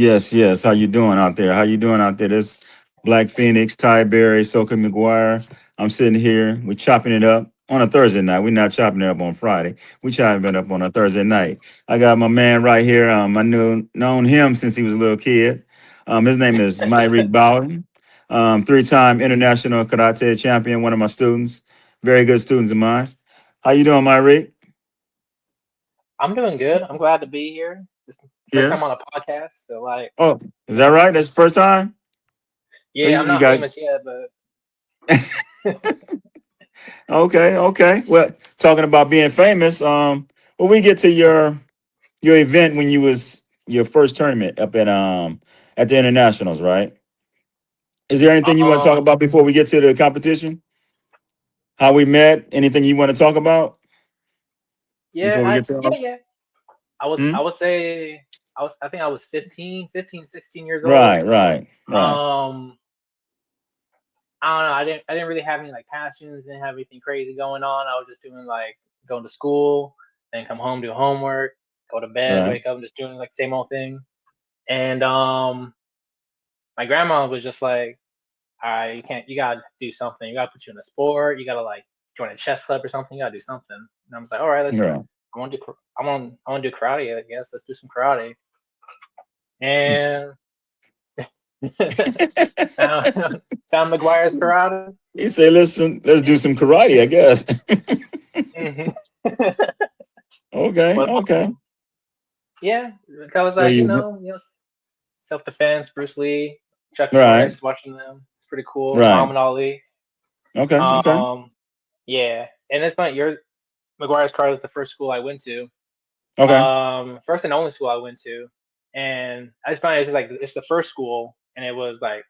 Yes, yes. How you doing out there? How you doing out there? This Black Phoenix, Ty Berry, Soka McGuire. I'm sitting here. We're chopping it up on a Thursday night. We're not chopping it up on Friday. We chopping it up on a Thursday night. I got my man right here. I known him since he was a little kid. His name is Myree Bowden. Three-time international karate champion. One of my students. Very good students of mine. How you doing, Myree? I'm doing good. I'm glad to be here. It's the first time on Yes. a podcast, so like, Oh, is that yeah, right? That's the first time. Oh, yeah. you, I'm you not got famous yet, but Okay, okay. Well, talking about being famous, when we get to your event when you was your first tournament up at the internationals, right? Is there anything you want to talk um, about before we get to the competition? How we met? Anything you want to talk about yeah, before we get to yeah. I Hmm? would say I think I was 15, 16 years Right, old. right, right, Um, I don't know. I didn't really have any like passions. Didn't have anything crazy going on. I was just doing like going to school, then come home, do homework, go to bed, right. wake up, and just doing like same old thing. And my grandma was just like, all right, you can't. You gotta do something. You gotta put you in a sport. You gotta like join a chess club or something. You gotta do something. And I was like, all right, let's. Right. I want to do. I want to do karate. I guess let's do some karate. And found found McGuire's karate. He said, "Listen, let's do some karate." I guess. Hmm. Okay, But okay. yeah, I was So like, you self defense, Bruce Lee, Chuck right, Norris, watching them. It's pretty cool. right. Muhammad Ali. Okay, okay, Um, yeah, and it's funny. Your McGuire's karate was the first school I went to. okay. First and only school I went to, and I just found it was like it's the first school, and it was like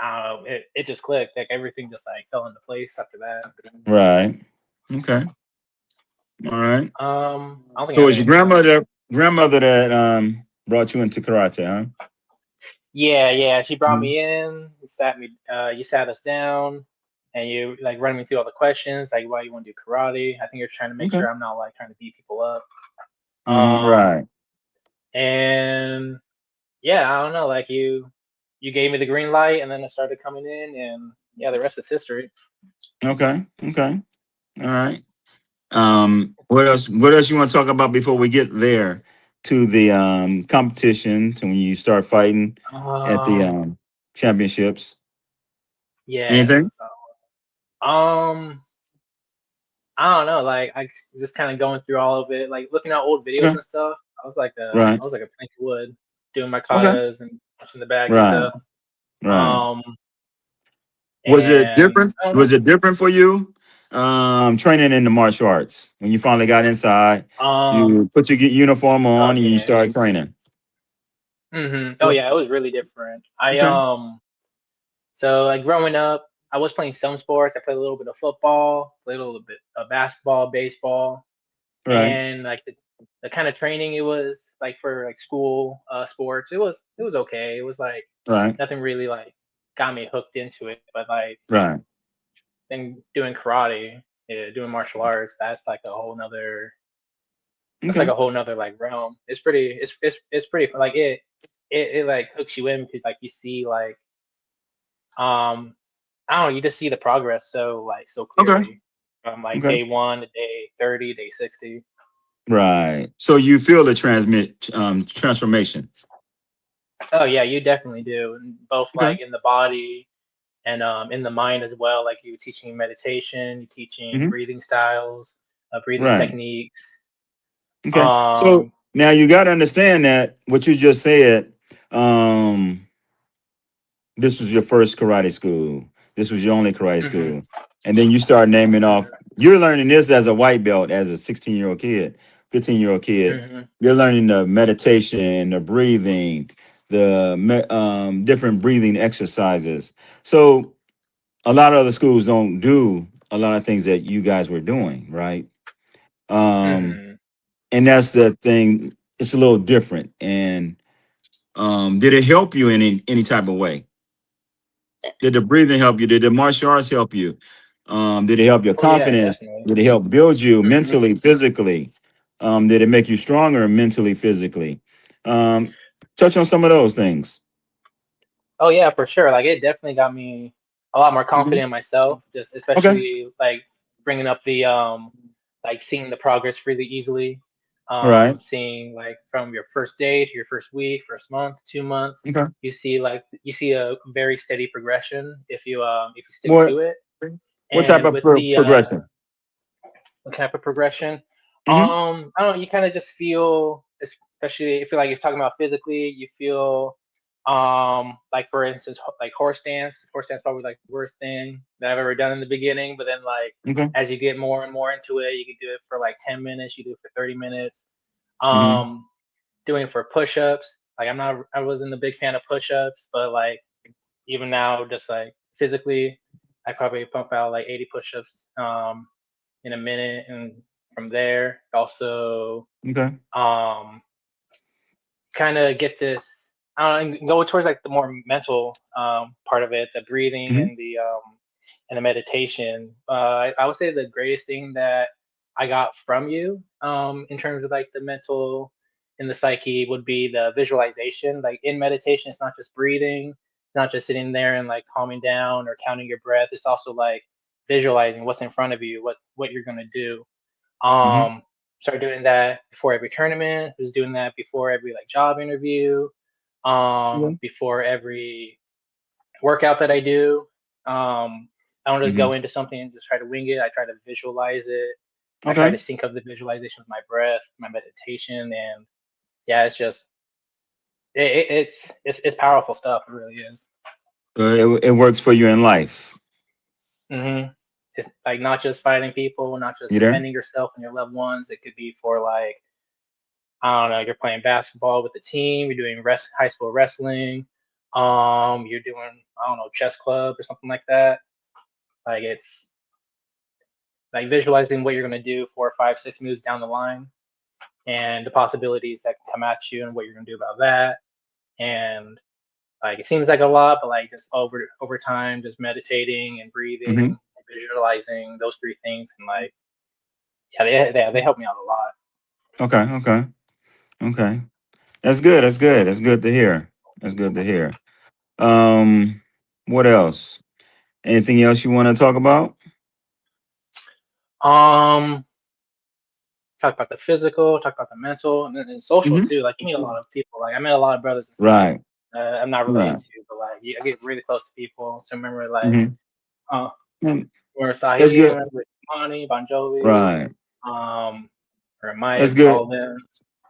I don't know, it just clicked. Like everything just like fell into place after that. Right. Okay. All right. I don't think I So it have was your anything else. grandmother that brought you into karate, huh? Yeah, yeah. She brought Mhm. me in, you sat us down, and you like run me through all the questions, like why you want to do karate. I think you're trying to make Okay. sure I'm not like trying to beat people up. Right. And yeah, I don't know, like you gave me the green light, and then it started coming in, and yeah, the rest is history. Okay. Okay. All right. What else? What else you want to talk about before we get there to the competition to when you start fighting at the Um, championships? yeah. Anything? So, I don't know. Like I just kind of going through all of it, like looking at old videos Okay. and stuff. Right. I was like a plank of wood, doing my Okay. katas and punching the bag and Right. stuff. Right. Um, Was it and different? I don't Was it different for you? Training in the martial arts when you finally got inside, know. you put your uniform Oh on and you yeah. start training. Oh yeah. It was really different. Okay. So like growing up, I was playing some sports. I played a little bit of football, played a little bit of basketball, baseball, Right. and like the kind of training it was like for like school sports. It was okay. It was like Right. nothing really like got me hooked into it. But like Right. then doing karate, yeah, doing martial arts, that's like Okay. a whole nother like realm. It's pretty like it like hooks you in because like you see like um I don't know, you just see the progress so Okay. clearly from like Okay. day one to day 30, day 60. Right. So you feel the transformation. Oh yeah, you definitely do. And both Okay. like in the body and in the mind as well. Like you teaching meditation, you teaching Hmm. breathing styles, breathing Right. techniques. Okay. So Um, now you got to understand that what you just said. Um, this was your first karate school. This was your only karate mhm, school. And then you start naming for off, sure. you're learning this as a white belt, as a 16-year-old kid, 15-year-old kid. Hmm. You're learning the meditation, the breathing, different breathing exercises. So a lot of other schools don't do a lot of things that you guys were doing, right? Um, Hmm. and that's the thing. It's a little different. And did it help you in any type of way? Did the breathing help you? Did the martial arts help you? Did it help your Oh yeah, confidence? definitely. Did it help build you Hmm. mentally, physically? Did it make you stronger mentally, physically? Um, Touch on some of those things. Oh yeah, for sure. Like it definitely got me a lot more Mhm. confident in myself. Just Okay. especially like bringing up the like seeing the progress really easily. All right. Seeing like from your first day to your first week, first month, 2 months, Okay. you see a very steady progression if you stick What to it. what type And of with the progression? what type of progression? Hmm. I don't know. You kind of just feel, especially if you're talking about physically, you feel, like for instance, like horse dance. Horse dance is probably like the worst thing that I've ever done in the beginning. But then like Okay. as you get more and more into it, you can do it for like 10 minutes. You do it for 30 minutes. Hmm. Um, Doing it for push-ups. Like I wasn't a big fan of push-ups, but like even now, just like physically, I probably pump out like 80 push-ups. In a minute, and from there also Okay. um kind of get this I don't know, go towards like the more mental part of it, the breathing Hmm. and the meditation. I would say the greatest thing that I got from you in terms of like the mental and the psyche would be the visualization. Like in meditation, it's not just breathing, it's not just sitting there and like calming down or counting your breath. It's also like visualizing what's in front of you, what you're gonna do. Hmm. um, Started doing that before every tournament. Was doing that before every like job interview. Yeah. Before every workout that I do. I don't just Hmm. go into something and just try to wing it. I try to visualize it. I try to Okay. sync up the visualization with my breath, my meditation, and yeah, it's just it's powerful stuff. It really is. It works for you in life. hmm It's like not just fighting people, not just You there? defending yourself and your loved ones. It could be for like I don't know, you're playing basketball with the team, you're doing high school wrestling, you're doing, I don't know, chess club or something like that. Like it's like visualizing what you're gonna do 4, 5, 6 moves down the line and the possibilities that can come at you and what you're gonna do about that. And like it seems like a lot, but like just over time, just meditating and breathing Hmm. and visualizing those three things and like yeah, they help me out a lot. Okay. Okay. Okay. That's good. That's good. That's good to hear. That's good to hear. Um, what else? Anything else you want to talk about? Um Talk about the physical, talk about the mental, and then social Hmm. too. Like you meet a lot of people. Like I met a lot of brothers and sisters. Right. I'm not related Right. to, but like I get really close to people. So remember like Hmm. uh And remember that's Sahi, good. remember Imani, Bon Jovi, Right. um or That's Mike, all good. of them.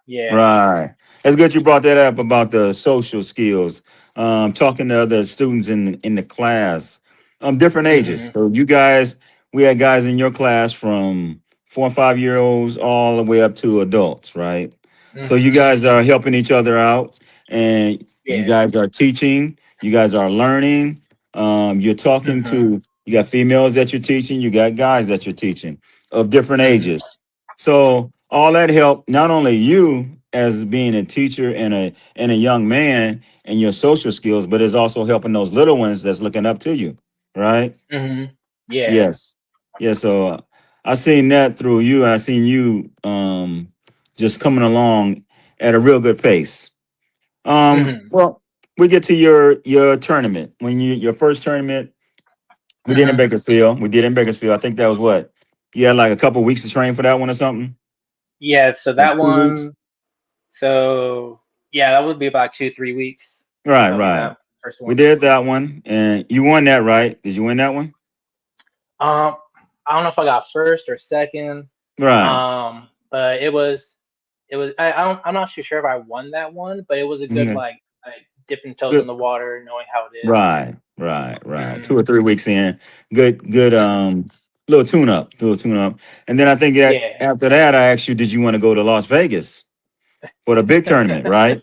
Yeah. Right. It's good you brought that up about the social skills. Talking to other students in the class, different ages. Mhm. So you guys, we had guys in your class from 4 and 5 year olds all the way up to adults, right? So you Mhm. guys are helping each other out, and you Yeah. guys are teaching. You guys are learning. You're talking Mhm. to. You got females that you're teaching. You got guys that you're teaching of different Mhm. ages. So all that helped not only you as being a teacher and a young man and your social skills, but it's also helping those little ones that's looking up to you, right? Mhm. Yeah. Yes, yeah. So I seen that through you, and I seen you just coming along at a real good pace. Mhm. Well, we get to your tournament when your first tournament we did in Mhm. Bakersfield. We did in Bakersfield. I think that was what you had like a couple weeks to train for that one or something, Yeah, so like that 2 weeks. one so yeah, that would be about 2, 3 weeks Right, of right. that first We one. did that one, and you won that, right? Did you win that one? Um, I don't know if I got first or second. Right. But it was I'm not too sure if I won that one, but it was a good Mhm. like dipping toes in Good. the water, knowing how it is. Right, right, right. Mm-hmm. 2 or 3 weeks in, good. Mm-hmm. Little tune up, and then I think that Yeah. after that, I asked you, did you want to go to Las Vegas for the big tournament, right?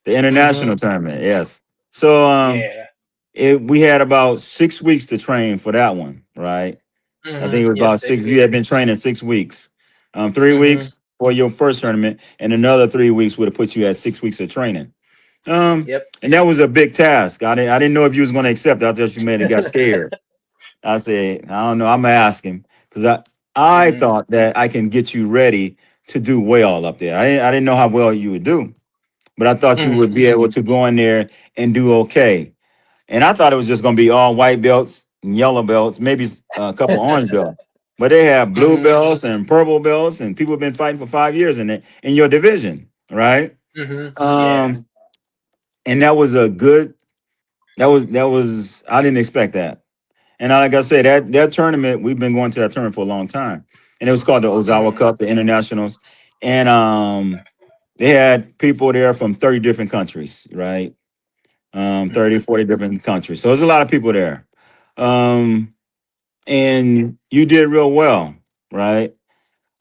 The international Mm-hmm. tournament, yes. So, Yeah. we had about 6 weeks to train for that one, right? I think Mm-hmm. it was Yep, about six six. You had weeks. been training 6 weeks. 3 weeks Mm-hmm. for your first tournament, and another 3 weeks would have put you at 6 weeks of training. Yep. And that was a big task. I didn't know if you was going to accept it. I thought you made it got scared. I said, I don't know. I'm gonna ask him because I Mm-hmm. thought that I can get you ready to do well up there. I didn't know how well you would do, but I thought you would Mhm. be able to go in there and do okay. And I thought it was just going to be all white belts and yellow belts, maybe a couple orange belts. But they have blue Mhm. belts and purple belts, and people have been fighting for 5 years in it in your division, right? Mhm. Yeah. Um, and that was a good. That was. I didn't expect that. And like I said, that tournament, we've been going to that tournament for a long time, and it was called the Ozawa Mhm. Cup, the internationals, and they had people there from 30 different countries, right? 30, Mhm. 40 different countries. So there's a lot of people there. Um, and you did real well, right?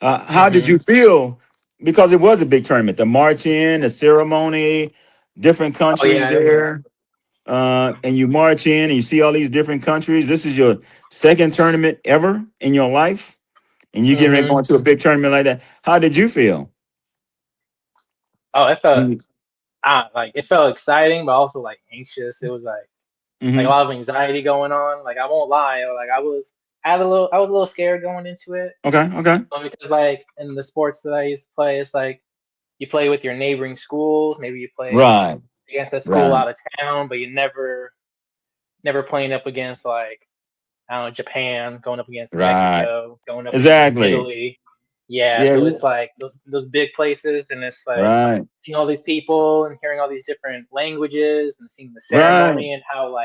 How did Mhm. you feel? Because it was a big tournament. The march in, the ceremony, different Oh countries yeah, it was. there. And you march in and you see all these different countries. This is your second tournament ever in your life, and you getting ready to go Mhm. into a big tournament like that. How did you feel? Oh, it felt Mm-hmm. like it felt exciting, but also like anxious. It was like a lot of anxiety going on. Like I won't lie, like I was a little scared going into it. Okay. Okay. Because like in the sports that I used to play, it's like you play with your neighboring schools. Maybe you play Right. against a school Right. out of town, but you never playing up against like I don't know, Japan, going up against Right. Mexico, going up against Exactly. Italy. Yeah, Yeah. so it's like those big places, and it's like Right. seeing all these people and hearing all these different languages and seeing the Right. ceremony and how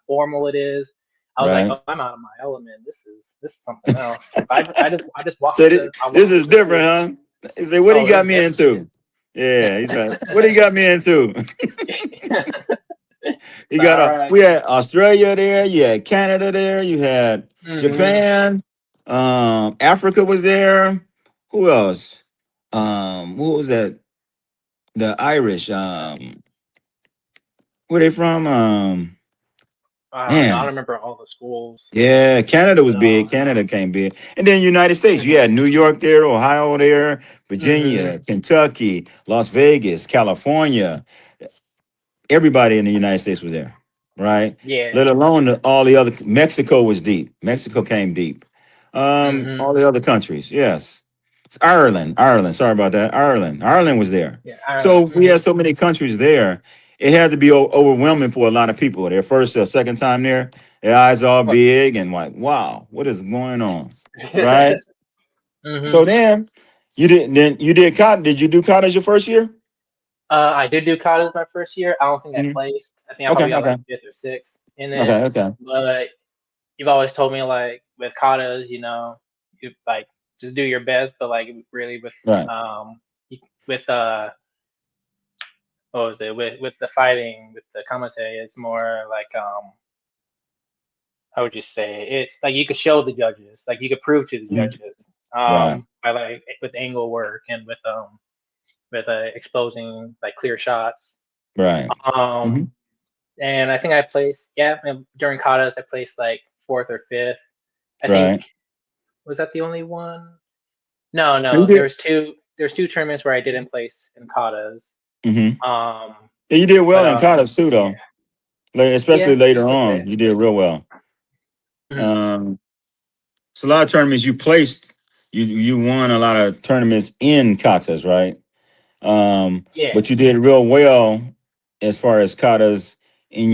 formal it is. I was like, Right. oh, I'm out of my element. This is something else. But I just walk So into I this walk is into school. different, huh? He said, "What he Oh, got it's me into?" Yeah, he's like, "What he got me into?" different. You got All right. we had Australia there, you had Canada there, you had Mm-hmm. Japan, Africa was there. Who else? What was that? The Irish. Where they from? I don't know. I don't Man, remember all the schools, yeah, Canada was but big. Canada came big, and then United States. You mhm. had New York there, Ohio there, Mhm. Virginia, Kentucky, Las Vegas, California. Everybody in the United States was there, right? Yeah. Let alone all the other. Mexico was deep. Mexico came deep. Mhm. All the other countries, yes. Ireland. Sorry about that. Ireland was there. Yeah. So Ireland. we had Mhm. so many countries there. It had to be overwhelming for a lot of people. Their first or second time there, their eyes all What? big and like, wow, what is going on, right? So Mhm. then you did. Then you did cotton. Did you do cotton as your first year? I did do college my first year. I don't think I Mhm. placed. I think I Okay. probably got Okay. like fifth or sixth in it. Okay. Okay. But you've always told me like with katas, you like just do your best, but like really Right. with what was it with the fighting with the commentary, it's more like how would you say it's like you could show the judges, like you could prove to the Mhm. judges Right. by like with angle work and with exposing like clear shots. Right. Hmm. Um, and I think I placed, yeah, during katas I placed like fourth or fifth. I think Right. was that the only one? No, No, you no, did. there's two tournaments where I didn't place in katas. Hmm. Um, Yeah, you did but well in college too, yeah, though. Especially yeah, later a little bit. on, you did real well. Mhm. Um, so a lot of tournaments you placed. You won a lot of tournaments in katas, right? Yeah. But you did real well as far as katas in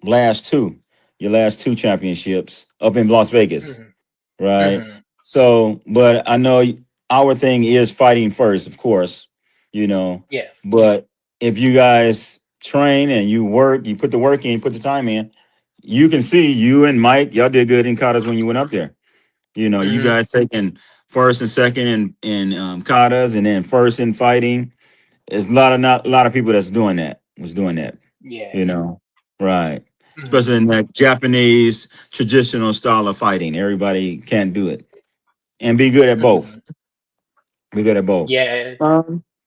last two, your last two championships up in Las Vegas, Hmm. right? Hmm. So, but I know our thing is fighting first, of course, you know. Yes. But if you guys train and you work, you put the work in, put the time in, you can see you and Mike, y'all did good in katas when you went up there. You know, you Hmm. guys taking first and second in katas, and then first in fighting. There's a lot of people that's doing that. Was doing that. Yeah. You know, right? Hmm. Especially in that Japanese traditional style of fighting. Everybody can't do it and be good at both. Hmm. Be good at both. Yeah.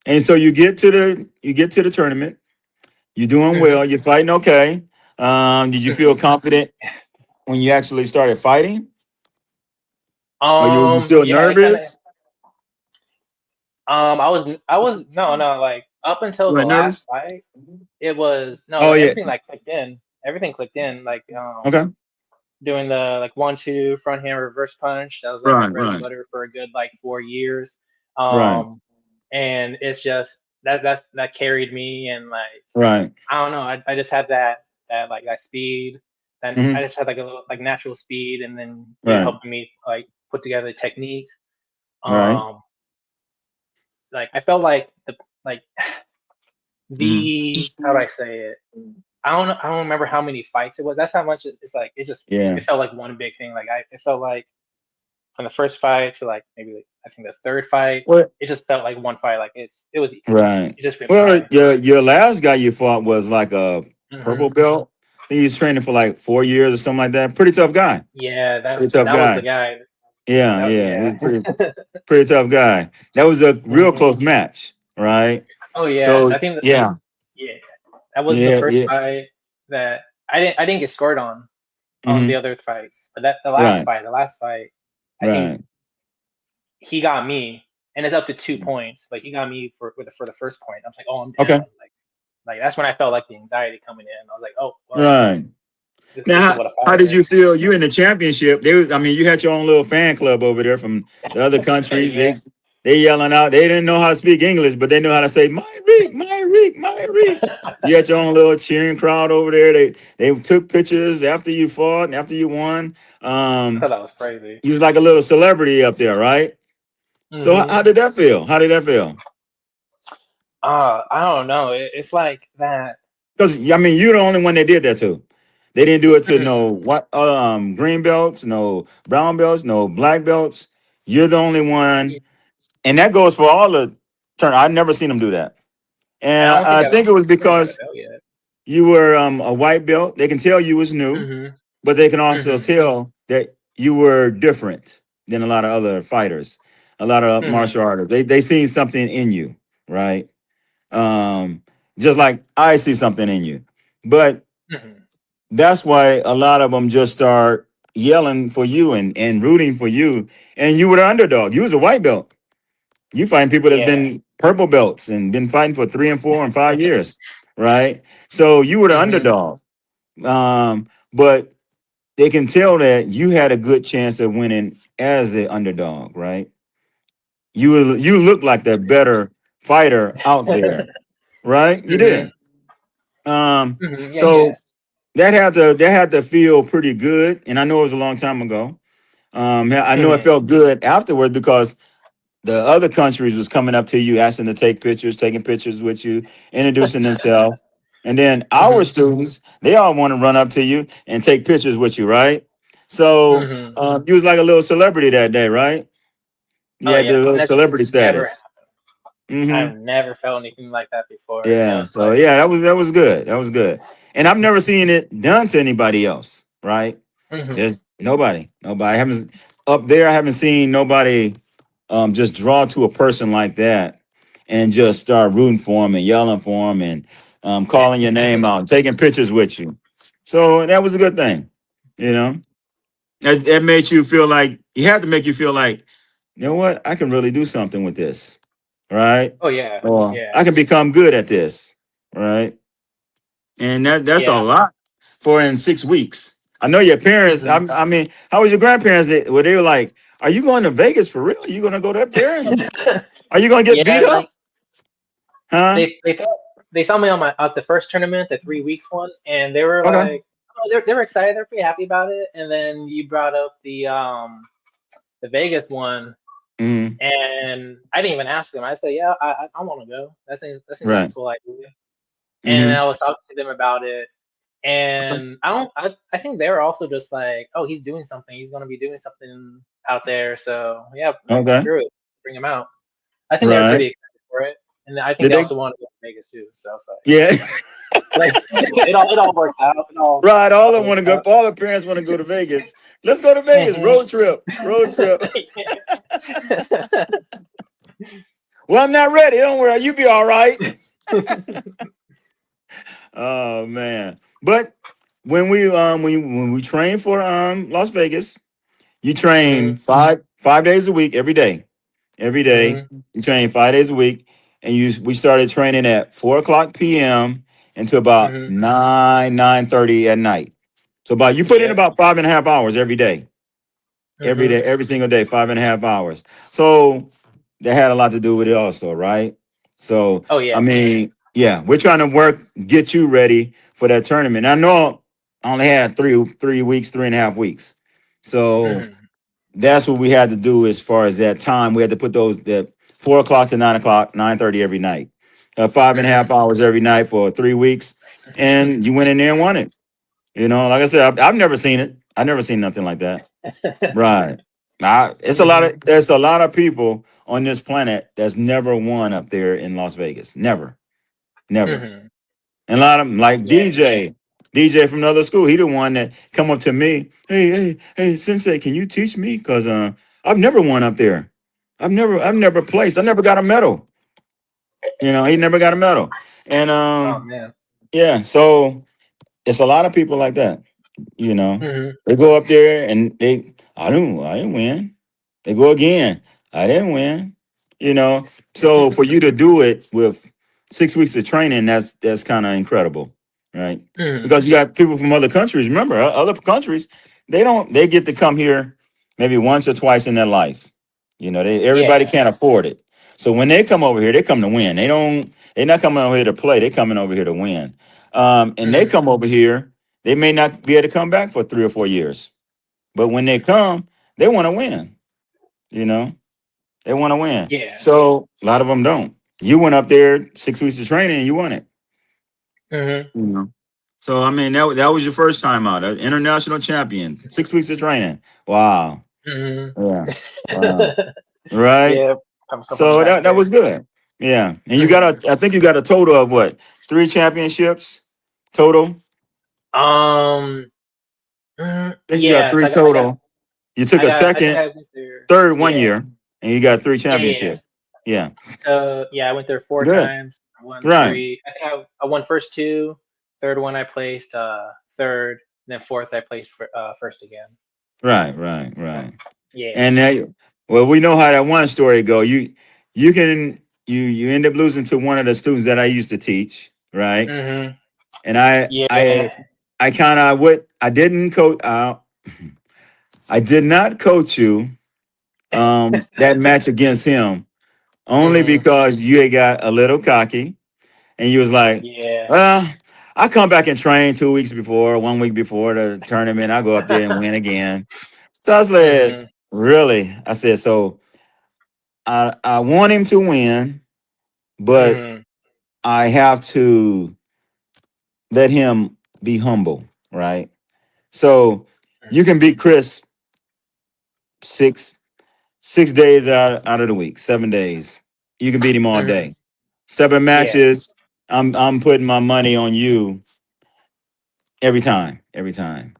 And so you get to the tournament. You're doing Hmm. well. You're fighting okay. Did you feel confident when you actually started fighting, or you were still Yeah, it kind of. nervous? I was no, like up until You the were last nervous. fight, it was no, Oh like yeah. everything like clicked in. Everything clicked in. Like Okay. doing the like 1-2 front hand reverse punch. That was like my Right. bread and Right. butter for a good like 4 years. Right. Um, and it's just that carried me, and like Right. I don't know, I just had that like that speed. Then I Hmm. just had like a little like natural speed, and then you Right. helping me like put together techniques. Right. Um, like I felt like like Hmm. the how do I say it? I don't remember how many fights it was. That's how much it's like. Yeah. It felt like one big thing. Like it felt like from the first fight to like maybe like, I think the third fight, What? it just felt like one fight. Like it Right. just been Well, flying. your last guy you fought was like a Hmm. purple belt. I think he's training for like 4 years or something like that. Pretty tough guy. Yeah, Pretty tough that was the guy. guy. Yeah, That yeah. yeah. He's pretty tough guy. That was a real Hmm. close match, right? Oh yeah, So I think yeah, yeah, that was the yeah, first yeah. fight that I didn't get scored on the Hmm. other fights, but that Right, the last fight, I think right. he got me, and it's up to 2 points, but he got me for the first point. I was like, oh, I'm down. Okay. Like that's when I felt like the anxiety coming in. I was like, oh well, Right. Now, this is what a how fight did you is. feel? You in the championship? I mean, you had your own little fan club over there from the other countries. Yeah. They yelling out. They didn't know how to speak English, but they knew how to say Myreek, Myreek, Myreek. You had your own little cheering crowd over there. They took pictures after you fought and after you won. I Um, thought that was crazy. you was like a little celebrity up there, right? So Hmm. how did that feel? How did that feel? I don't know. It's like that. Because I mean, you're the only one that did that to. They didn't do it to Mhm. no what green belts, no brown belts, no black belts. You're the only Yeah, one, and that goes for all the turn. I've never seen them do that, and and I don't think I think it was I got a because belt yet. you were a white belt. They can tell you was new, Hmm. but they can also Hmm. tell that you were different than a lot of other fighters, a lot of Hmm. martial artists. They seen something in you, right? Um, just like I see something in you, but Hmm. that's why a lot of them just start yelling for you and rooting for you. And you were the underdog. You was a white belt. You find people that's Yeah. been purple belts and been fighting for 3 and 4 and 5 years, right? So you were the Hmm. underdog. But they can tell that you had a good chance of winning as the underdog, right? You look like the better fighter out there, right? You Hmm. did. Um, Hmm. Yeah. so Yeah. that had to feel pretty good, and I know it was a long time ago. I know it Hmm. felt good afterward because the other countries was coming up to you, asking to take pictures, taking pictures with you, introducing themselves, and then our Hmm. students, they all want to run up to you and take pictures with you, right? So Hmm. you was like a little celebrity that day, right? You Oh had yeah, the little and that's celebrity never status. happened. Hmm. I've never felt anything like that before. You know, Yeah. it's So like, yeah, that was good. That was good. And I've never seen it done to anybody else, right? hmm. There's nobody. I haven't up there. I haven't seen nobody just draw to a person like that and just start rooting for him and yelling for him and calling your name out, taking pictures with you. So that was a good thing, you know. That made you feel like you had to make you feel like, you know what, I can really do something with this, right? Oh yeah, Or yeah, I can become good at this, right? And that's a yeah. lot for in 6 weeks. I know your parents. Hmm. I mean, how was your grandparents? Were they were like, "Are you going to Vegas for real? Are you going to go up there? And are you going to get beat Yeah, up?" like Huh? they saw me on my at the first tournament, the 3 weeks one, and they were Okay. like, oh, they were excited, they're pretty happy about it. And then you brought up the Vegas one, Hmm. and I didn't even ask them. I said, yeah, I want to go. That seems like a Right. cool idea. And Hmm. I was talking to them about it, and I think they were also just like, oh, he's doing something. He's gonna be doing something out there. So yeah, like Okay. screw it, bring him out. I think they were Right. pretty excited for it, and I think Did they they? also wanted to go to Vegas too. So I was Yeah. like it all works out. Right. It All of all them want works to go. out. All the parents want to go to Vegas. Let's go to Vegas. Hmm. Road trip. Road trip. Well, I'm not ready. Don't worry. You be all right. Oh man. But when we train for Las Vegas, you Hmm. train five days a week every day. Every day. Hmm. You train 5 days a week. And we started training at 4 o'clock PM until about Hmm. 9:30 at night. So about you put in Yep. about 5.5 hours every day. Every Hmm. day, every single day, 5.5 hours. So that had a lot to do with it also, right? So Oh I yeah. mean, yeah, we're trying to work get you ready for that tournament. I know I only had 3 weeks, 3.5 weeks. So Hmm. that's what we had to do as far as that time. We had to put those that 4 o'clock to 9 o'clock, 9:30 every night, five and a half Hmm. hours every night for 3 weeks, and you went in there and won it. Like I said, I've never seen it. I've never seen nothing like that. Right. It's a lot of Hmm. there's a lot of people on this planet that's never won up there in Las Vegas. Never, never. Hmm. And a lot of them, like Yeah. DJ from another school, he the one that come up to me, hey, Sensei, can you teach me? Cause I've never won up there. I've never placed. I never got a medal. He never got a medal. And Oh man. yeah, so it's a lot of people like that. You know, Hmm. they go up there and I didn't win. They go again. I didn't win. You know, so for you to do it with 6 weeks of training, that's kind of incredible, right? Hmm. Because you got people from other countries. Remember, other countries, they get to come here maybe once or twice in their life. Everybody Yeah. can't afford it. So when they come over here, they come to win. They're not coming over here to play. They're coming over here to win. And they Hmm. come over here, they may not be able to come back for 3 or 4 years. But when they come, they want to win. You know, they want to win. Yeah. So a lot of them don't. You went up there 6 weeks of training and you won it. Hmm. You know. So I mean that was your first time out, an international champion, 6 weeks of training. Wow. Hmm. Yeah. Wow. Right. Yeah. I'm from the So back that there. was good. Yeah. And Hmm. I think you got a total of what? 3 championships total. Um. I think you got Yeah. three So total. You took a I think second, I went there. third one Yeah. year, and you got three Yeah. Yeah. championships. Yeah. So yeah, I went there four Good. times. I won Right. three. I think I won first two. Third one I placed third. And then fourth I placed first again. Right. Right. So Right. yeah. And well, we know how that one story go. You can you end up losing to one of the students that I used to teach, right? Mhm. And I Yeah. I I kind of what I didn't coach. I did not coach you that match against him only Mhm. because you had got a little cocky and you was like, Yeah. well, I come back and train 2 weeks before, 1 week before the tournament. I go up there and win again. So I was like, Mhm. really? I said, so I want him to win, but Mhm. I have to let him be humble, right? So you can beat Chris six 6 days out of the week, 7 days. You can beat him all Mhm. day. Seven Yeah. matches. I'm putting my money on you every time, every time.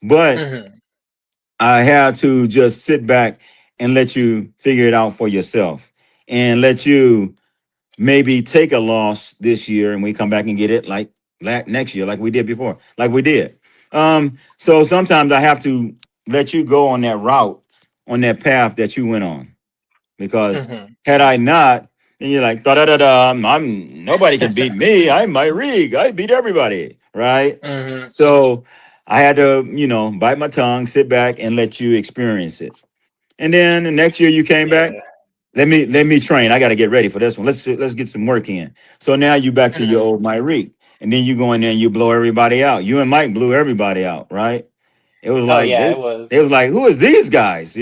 But Mhm. I have to just sit back and let you figure it out for yourself and let you maybe take a loss this year and we come back and get it like next year, like we did before, like we did. So sometimes I have to let you go on that route, on that path that you went on. Because Mhm. had I not, then you're like, da da da da, I'm nobody can beat me. I'm myree. I beat everybody. Right. Mhm. So I had to, bite my tongue, sit back and let you experience it. And then the next year you came back. Yeah. Let me train. I got to get ready for this one. Let's get some work in. So now you back to your Mhm. old Myrick, and then you go in there and you blow everybody out. You and Mike blew everybody out, right? It was Oh like yeah, they it was. they was like, who is these guys?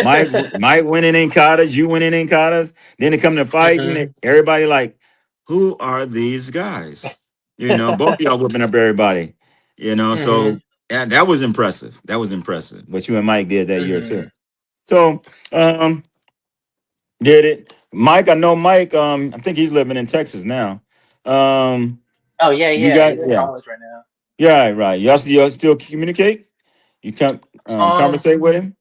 Mike winning in katas, you winning in katas. Then it come to fighting. Mhm. Everybody like, who are these guys? Both of y'all whipping up everybody. Mhm. So that was impressive. That was impressive. What you and Mike did that year too. Mhm. So did it. Mike, I know Mike. I think he's living in Texas now. Um, Oh yeah, you yeah. got He's in yeah, college right now. yeah, right. Y'all still communicate? You can Um, conversate with him.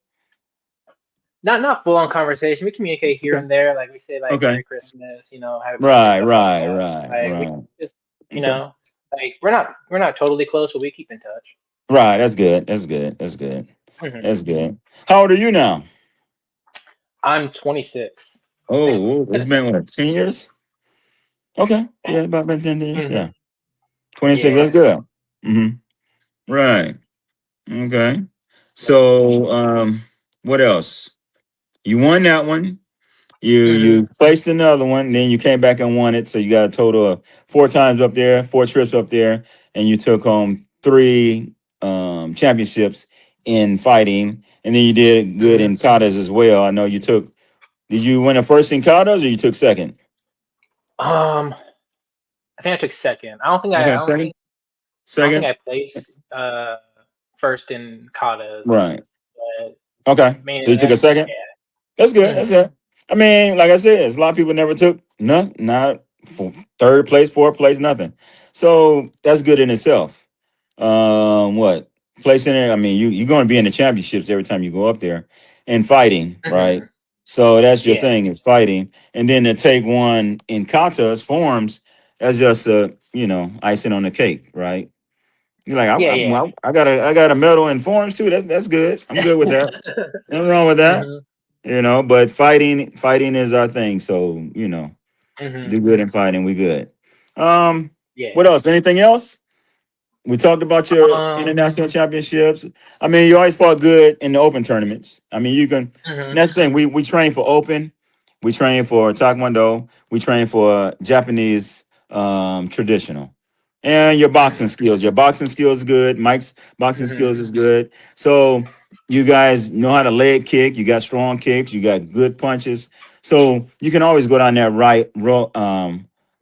not full on conversation. We communicate here Okay. and there. Like we say like Okay. Merry Christmas, Happy Birthday, Right, stuff like right, that. right, Like we right. just you Okay. know like we're not totally close, but we keep in touch. Right. That's good. That's good. That's good. Hmm. That's good. How old are you now? I'm 26. Oh, it's been what, 10 years? Okay. Yeah, about 10 years. Hmm. Yeah. 26. That's Yeah. good. Mm-hmm. Right. Okay. Yep. So what else? You won that one. Mhm. You placed another one, then you came back and won it. So you got a total of four times up there, four trips up there, and you took home three championships in fighting, and then you did good Mhm. in katas as well. I know you took. Did you win the first in katas or you took second? Um, I think I took second. I don't think I. Okay, I don't second. think. I don't think Second. I placed first in katas, Right. but Okay. main So you took a event. second. Yeah. That's good. That's Mhm. it. I mean, like I said, a lot of people never took not for third place, fourth place, nothing. So that's good in itself. What placing it? I mean, you're going to be in the championships every time you go up there and fighting, right? Mhm. So that's your Yeah. thing is fighting, and then to take one in katas forms, that's just a icing on the cake, right? You're like, Yeah. Yeah. I got a medal in forms too. That's good. I'm good with that. Nothing wrong with that. Mhm. But fighting is our thing. So, do Mhm. good in fighting. We good. Um, what Yeah. else? Anything else? We talked about your Um. international championships. I mean, you always fought good in the open tournaments. I mean, you can. Mhm. That's the thing. We train for open. We train for taekwondo. We train for Japanese traditional. And your boxing Mhm. skills. Your boxing skills is good. Mike's boxing Mhm. skills is good. So you guys know how to leg kick. You got strong kicks. You got good punches. So you can always go down that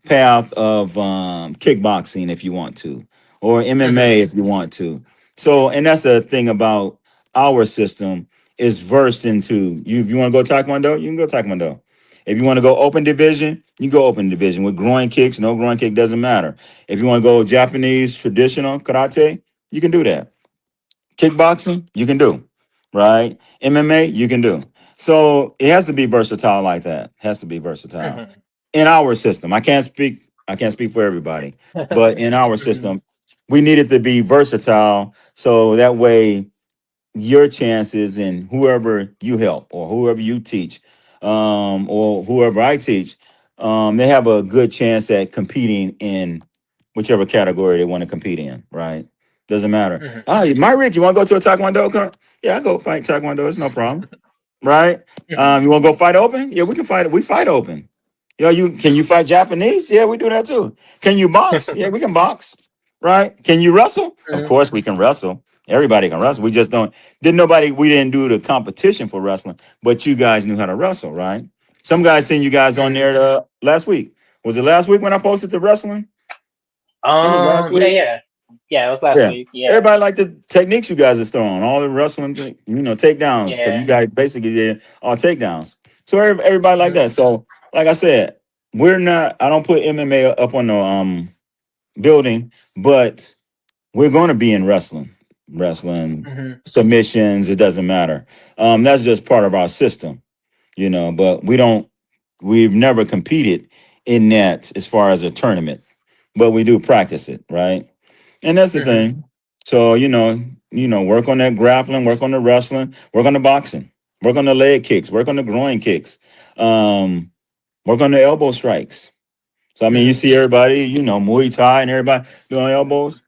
path of kickboxing if you want to or MMA Mhm. if you want to. So, and that's the thing about our system is versed into you. If you want to go Taekwondo, you can go Taekwondo. If you want to go open division, you go open division with groin kicks. No groin kick doesn't matter. If you want to go Japanese traditional karate, you can do that. Kickboxing, you can do, right? MMA, you can do. So it has to be versatile like that. It has to be versatile Mhm. in our system. I can't speak for everybody, but in our Mhm. system, we need it to be versatile so that way your chances and whoever you help or whoever you teach or whoever I teach, they have a good chance at competing in whichever category they want to compete in, right? Doesn't matter. Mhm. Ah, my Rick, you want to go to a taekwondo? Yeah, I go fight taekwondo. It's no problem, right? Mhm. You want to go fight open? Yeah, we can fight. We fight open. You can you fight Japanese? Yeah, we do that too. Can you box? Yeah, we can box. Right? Can you wrestle? Of Mhm. course we can wrestle. Everybody can wrestle. We just don't we didn't do the competition for wrestling, but you guys knew how to wrestle, right? Some guys seen you guys on Mhm. there last week. Was it last week when I posted the wrestling? I think it was last Yeah. week. Yeah. Yeah. It was last Yeah. week. Yeah. Everybody like the techniques you guys are throwing, all the wrestling, takedowns, because you Yeah. guys basically did all takedowns. So everybody like Mhm. that. So, like I said, I don't put MMA up on the building, but we're going to be in wrestling Mhm. submissions. It doesn't matter. That's just part of our system, but we've never competed in that as far as a tournament, but we do practice it, right? And that's the Mhm. thing. So, work on that grappling, work on the wrestling, work on the boxing, work on the leg kicks, work on the groin kicks, work on the elbow strikes. So, I mean, you Mhm. see everybody, Muay Thai and everybody doing elbows.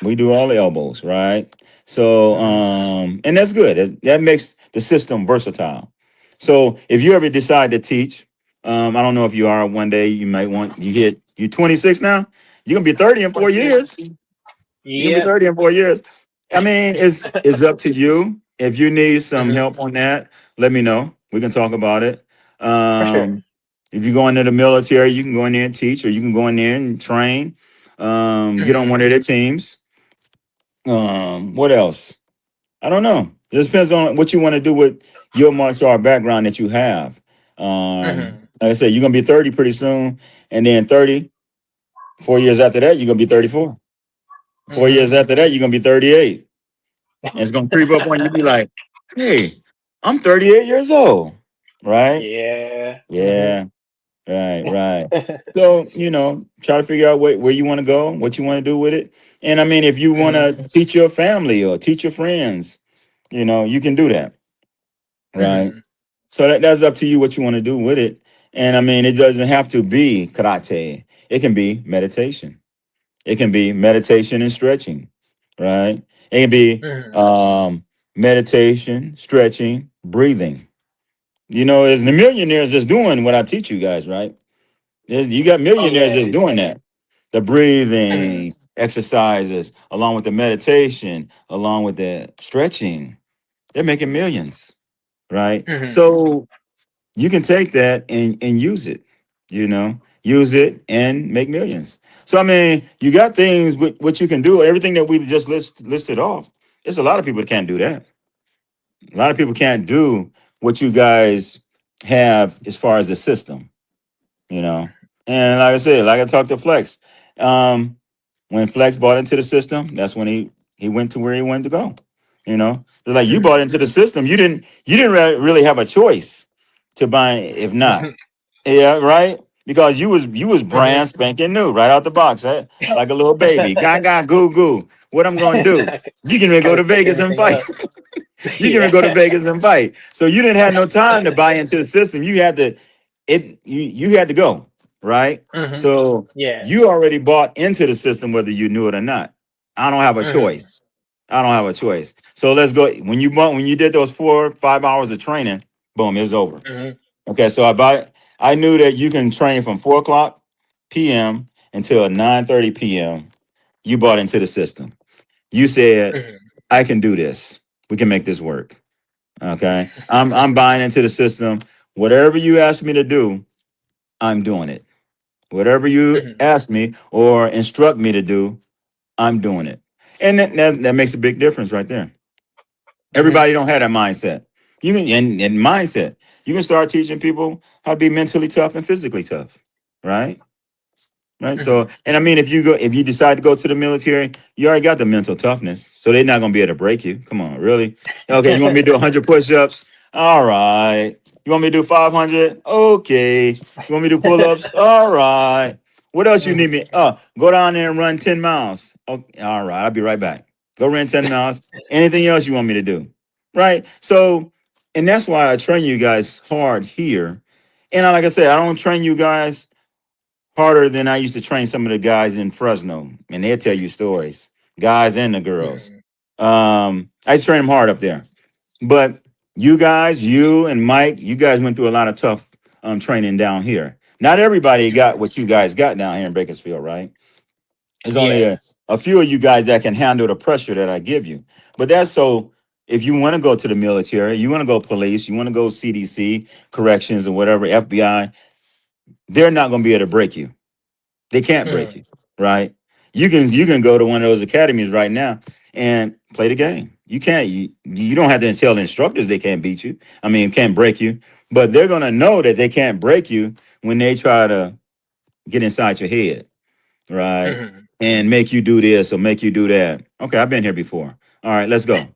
We do all the elbows, right? So, Mhm. and that's good. That makes the system versatile. So, if you ever decide to teach, I don't know if you are one day, you're 26 now, you're gonna be 30 in 4 26. years. You're gonna be Yep. 30 in 4 years. I mean, it's up to you. If you need some Mhm. help on that, let me know. We can talk about it. For sure. Um, if you go into the military, you can go in there and teach, or you can go in there and train. Get on Mhm. one of their teams. What else? I don't know. It depends on what you want to do with your martial art background that you have. Mhm. Like I said, you're gonna be 30 pretty soon, and then 30, 4 years after that, you're gonna be 34. 4 years Mhm. after that, you're gonna be 38. And it's gonna creep up on you, be like, hey, I'm 38 years old. Right? Yeah. Mhm. Yeah, right. So, try to figure out where you want to go, what you want to do with it. And I mean, if you want Mhm. to teach your family or teach your friends, you can do that. Right. Mhm. So that's up to you what you want to do with it. And I mean, it doesn't have to be karate. It can be meditation. It can be meditation and stretching, right? It can be Mhm. meditation, stretching, breathing. You know, is the millionaires just doing what I teach you guys, right? You got Oh millionaires yeah. just doing that. The Mhm. breathing exercises, along with the meditation, along with the stretching, they're making millions, right? Mhm. So you can take that and use it, use it and make millions. So I mean, you got things with what you can do. Everything that we just listed off. There's a lot of people that can't do that. A lot of people can't do what you guys have as far as the system, you know. And like I said, like I talked to Flex, um, when Flex bought into the system, that's when he went to where he wanted to go. It's like you bought Mhm. into the system. You didn't really have a choice to buy. If not, yeah, right, because you was Mhm. brand spanking new right out the box, right? Like a little baby. Gaga goo goo. What I'm gonna do? You can go Kind to of pick Vegas and everything fight. up. You can go to Yeah. Vegas and fight. So you didn't have no time to buy into the system. You had to go, right? Mhm. So Yeah. you already bought into the system whether you knew it or not. I don't have a Mhm. choice. I don't have a choice. So let's go. When you did those 4 or 5 hours of training, boom, it's over. Mhm. Okay, so I knew that you can train from 4 o'clock p.m. until 9:30 p.m. You bought into the system. You said, Mhm. I can do this. We can make this work. Okay. I'm buying into the system. Whatever you ask me to do, I'm doing it. Whatever you Mhm. ask me or instruct me to do, I'm doing it. And that makes a big difference right there. Mhm. Everybody don't have that mindset. You can and mindset. You can start teaching people how to be mentally tough and physically tough. Right? Right. So, Mhm. and I mean, if you decide to go to the military, you already got the mental toughness. So they're not gonna be able to break you. Come on, really? Okay, you want me to do 100 push-ups? All right. You want me to do 500? Okay. You want me to do pull-ups? All right. What else you need Mhm. me? Go down there and run 10 miles. Okay. All right. I'll be right back. Go run 10 miles. Anything else you want me to do? Right. So, and that's why I train you guys hard here. And like I said, I don't train you guys harder than I used to train some of the guys in Fresno, and they'll tell you stories, guys and the girls. Mhm. I used to train them hard up there. But you guys, you and Mike, you guys went through a lot of tough training down here. Not everybody got Mhm. what you guys got down here in Bakersfield, right? There's only Yeah. a few of you guys that can handle the pressure that I give you. But that's so if you want to go to the military, you want to go police, you want to go CDC, corrections, or whatever, FBI, they're not going to be able to break you. They can't break Mhm. you, right? You can go to one of those academies right now and play the game. You can't. You don't have to tell the instructors they can't beat you. I mean, can't break you, but they're gonna know that they can't break you when they try to get inside your head, right? Mhm. And make you do this or make you do that. Okay, I've been here before. All right, let's go.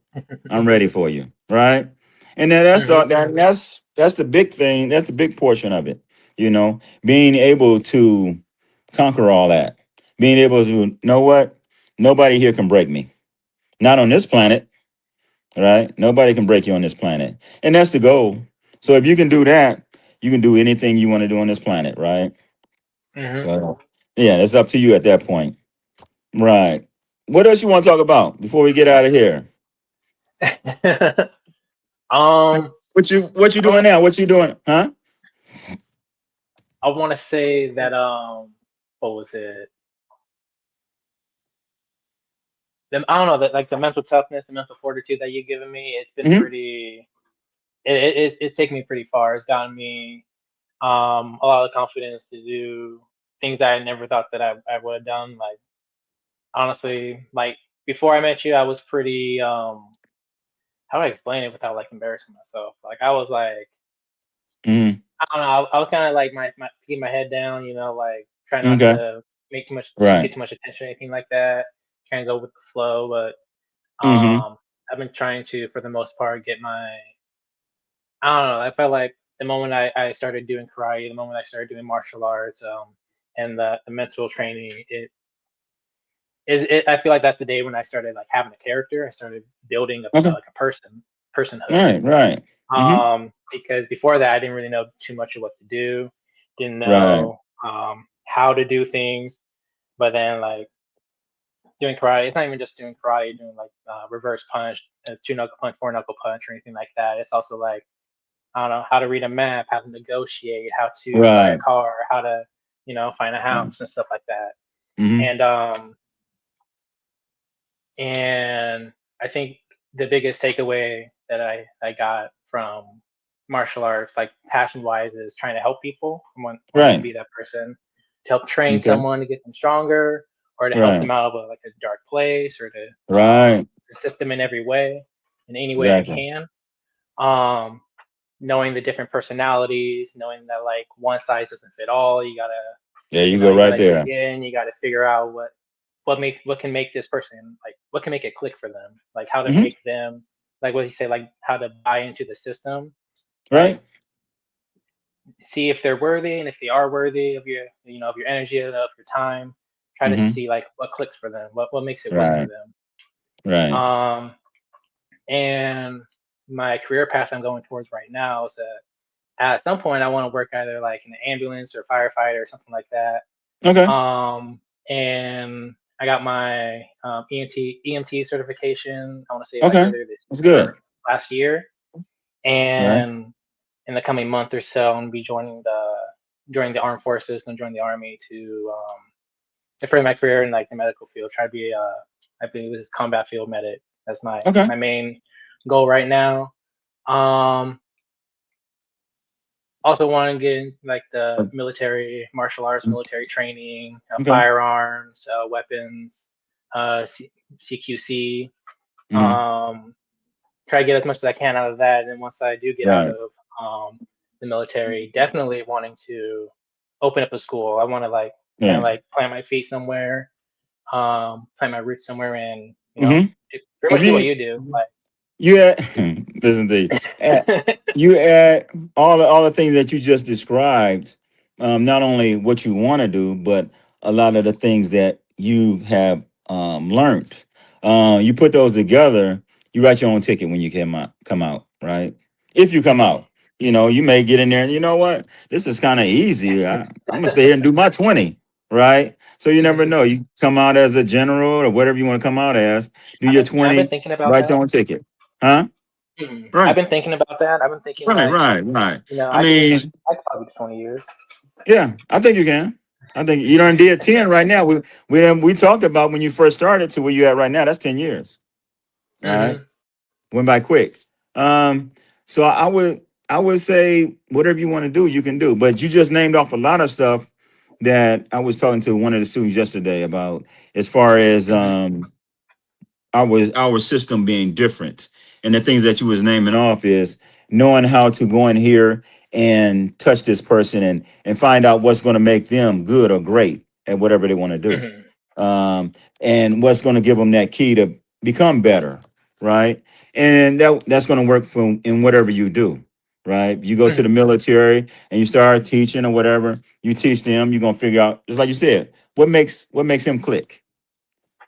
I'm ready for you, right? And then that's Mhm. all. That's the big thing. That's the big portion of it. Being able to conquer all that. Being able to know what nobody here can break me. Not on this planet, right? Nobody can break you on this planet, and that's the goal. So if you can do that, you can do anything you want to do on this planet, right? Mhm. So yeah, it's up to you at that point, right? What else you want to talk about before we get out of here? um, What you I doing want now? What you doing? Huh? I want to say that what was it? I don't know that like the mental toughness and mental fortitude that you've given me. It's been Hmm. pretty. It's taken me pretty far. It's gotten me a lot of confidence to do things that I never thought that I would have done. Like honestly, like before I met you, I was pretty how do I explain it without like embarrassing myself? Like I was like Hmm. I don't know. I was kind of like my keeping my head down, like try not Okay. to make too much, Right. get too much attention or anything like that. Trying to go with the flow, but Hmm. I've been trying to, for the most part, get my. I don't know. I felt like the moment I started doing karate, the moment I started doing martial arts, and the mental training, I feel like that's the day when I started like having a character. I started building Okay. like a personhood. Right. Right. Hmm. Because before that, I didn't really know too much of what to do, didn't Right. know how to do things. But then, like doing karate, it's not even just doing karate, doing like reverse punch, two knuckle punch, four knuckle punch, or anything like that. It's also like I don't know how to read a map, how to negotiate, how to buy a Right. car, how to find a house and stuff like that. Mm-hmm. And and I think the biggest takeaway that I got from martial arts, like passion wise, is trying to help people. Wanting to Right. be that person to help train Okay. someone to get them stronger, or to help them Right. out of like a dark place, or to Right. assist them in every way, in any way I Exactly. can. Um, Knowing the different personalities, knowing that like one size doesn't fit all. You gotta, There you go, you right gotta dig there. in. You gotta figure out what can make this person, like what can make it click for them, like how to Hmm. make them, like what you say, like how to buy into the system, like Right. see if they're worthy, and if they are worthy of your of your energy, of your time. Try to Hmm. see like what clicks for them, what makes it work for Right. them. Right. And my career path I'm going towards right now is that at some point I want to work either like in an ambulance or firefighter or something like that. Okay. And I got my EMT certification. I want to say like Okay. earlier this That's or good. last year. Right. And in the coming month or so, I'm gonna be joining the armed forces and join the army to further my career in like the medical field. Try to be I believe this is combat field medic. That's Okay. my main goal right now. Um, Also want to get in, like the military, martial arts, military training, Okay. firearms, weapons, CQC. Hmm. Um, Try to get as much as I can out of that. And once I do get out Right. of the military, definitely wanting to open up a school. I want to like kind of Right. like plant my feet somewhere, plant my roots somewhere, and Hmm. pretty Have much do what you? you do. You add, listen to you. You add all the things that you just described. Not only what you want to do, but a lot of the things that you have learned. You put those together. You write your own ticket when you come out. Come out, right? If you come Mhm. out, you may get in there and you know what? This is kind of easy. I'm gonna stay here and do my 20, right? So you never know. You come out as a general or whatever you want to come out as. Do your I've been 20, thinking about write your that. own ticket, huh? I've Right. been thinking about that. I've been thinking Right, like, right, right. I mean, I could probably do 20 years. yeah, I think you can. I think you done did 10 right now. We talked about when you first started to where you at right now. That's 10 years. All right. Hmm. Went by quick. Um, so I would say whatever you want to do, you can do. But you just named off a lot of stuff that I was talking to one of the students yesterday about as far as Hmm. our system being different. And the things that you was naming off is knowing how to go in here and touch this person and find out what's going to make them good or great at whatever they want to do. Hmm. And what's going to give them that key to become better, right? And that's going to work for in whatever you do, right? You go to the Hmm. military and you start teaching or whatever, you teach them, you're going to figure out, just like you said, what makes him click,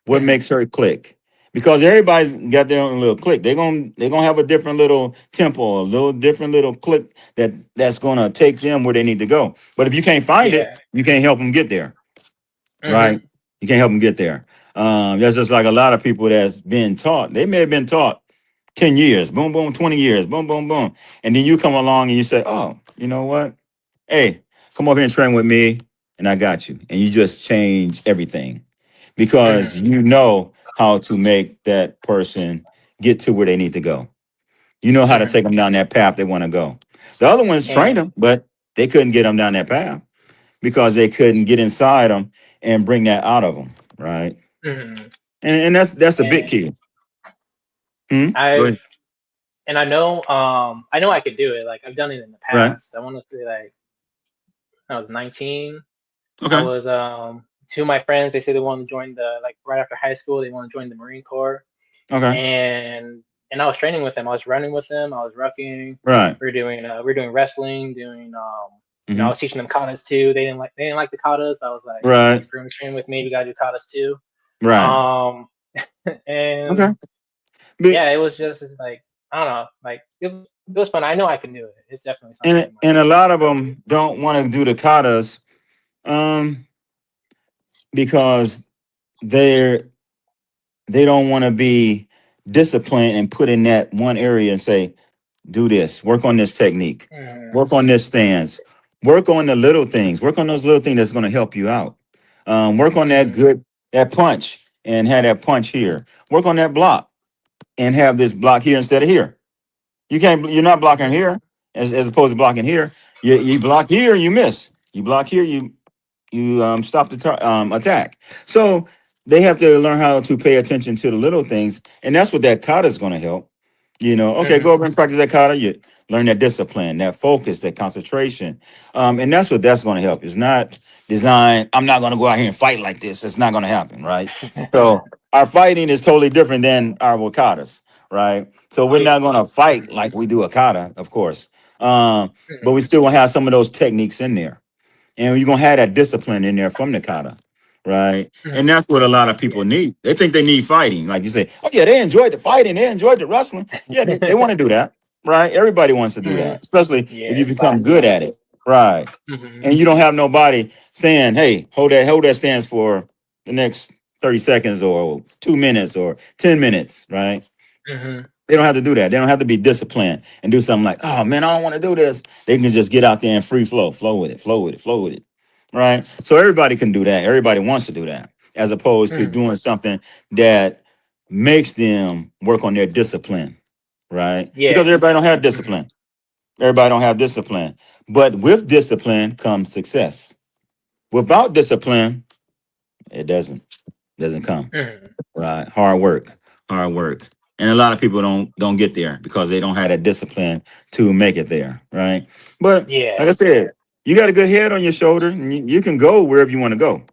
what Hmm. makes her click, because everybody's got their own little click. They're gonna have a different little tempo, a little different little click that's gonna take them where they need to go. But if you can't find it, Yeah. you can't help them get there, right? Hmm. You can't help them get there. That's just like a lot of people that's been taught. They may have been taught 10 years, boom, boom, 20 years, boom, boom, boom. And then you come along and you say, oh, you know what? Hey, come over here and train with me, and I got you. And you just change everything because Hmm. you know how to make that person get to where they need to go. You know how to take Hmm. them down that path they want to go. The other ones trained And them, but they couldn't get them down that path because they couldn't get inside them and bring that out of them, right? hmm And that's a big and key. Hmm? Go I've ahead. and I know I could do it. Like I've done it in the Right. past. I want to say like I was 19. I Okay. was two of my friends. They said they wanted to join the like right after high school. They want to join the Marine Corps, Okay. and I was training with them. I was running with them. I was rucking. Right. We are doing wrestling, doing I Hmm. was teaching them katas too. They didn't like the katas. But I was like, Right. if you're going to train with me, we gotta do katas too. Right. Um, Okay. and But yeah, it was just like I don't know, like it was fun. I know I can do it. It's definitely something and a lot of I would do. them don't want to do the katas um because they're they don't want to be disciplined and put in that one area and say, Do this. Work on this technique. Mhm. Work on this stance. Work on the little things. Work on those little things that's going to help you out. Work on that Mhm. good that punch and have that punch here. Work on that block and have this block here instead of here. You can't. You're not blocking Mhm. here as opposed to blocking here. You block here, you miss. You block here, you stop the attack. So they have to learn how to pay attention to the little things, and that's what that kata is going to help. Okay, go Mhm. over and practice that kata. You learn that discipline, that focus, that concentration, and that's what that's going to help. It's not designed. I'm not going to go out here and fight like this. It's not going to happen, right? So our fighting is totally different than our katas, right? So Oh we're yeah. not going to fight Mhm. like we do a kata, of course, but we Mhm. still going to have some of those techniques in there, and you're gonna have that discipline in there from the kata, right? And Mhm. that's what a lot of Yeah. people need. They think they need fighting, like you say. Oh yeah, they enjoyed the fighting, they enjoyed the wrestling. Yeah, they want to do that, right? Everybody wants to do Mhm. that, especially if Yeah, you it's become classy. good at it, right? Mhm. And you don't have nobody saying, "Hey, hold that stance for the next 30 seconds or 2 minutes or 10 minutes," right? Mhm. They don't have to do that. They don't have to be disciplined and do something like, oh man, I don't want to do this. They can just get out there and free flow, flow with it, flow with it, flow with it. Right. So everybody can do that. Everybody wants to do that, as opposed to Mhm. doing something that makes them work on their discipline. Right. Because Yeah. everybody don't have Mhm. discipline. Everybody don't have discipline. But with discipline comes success. Without discipline, it doesn't come. Mhm. Right. Hard work. And a lot of people don't get there because they don't have that discipline to make it there. Right. But like Yeah. I said, you got a good head on your shoulder and you can go wherever you want to go.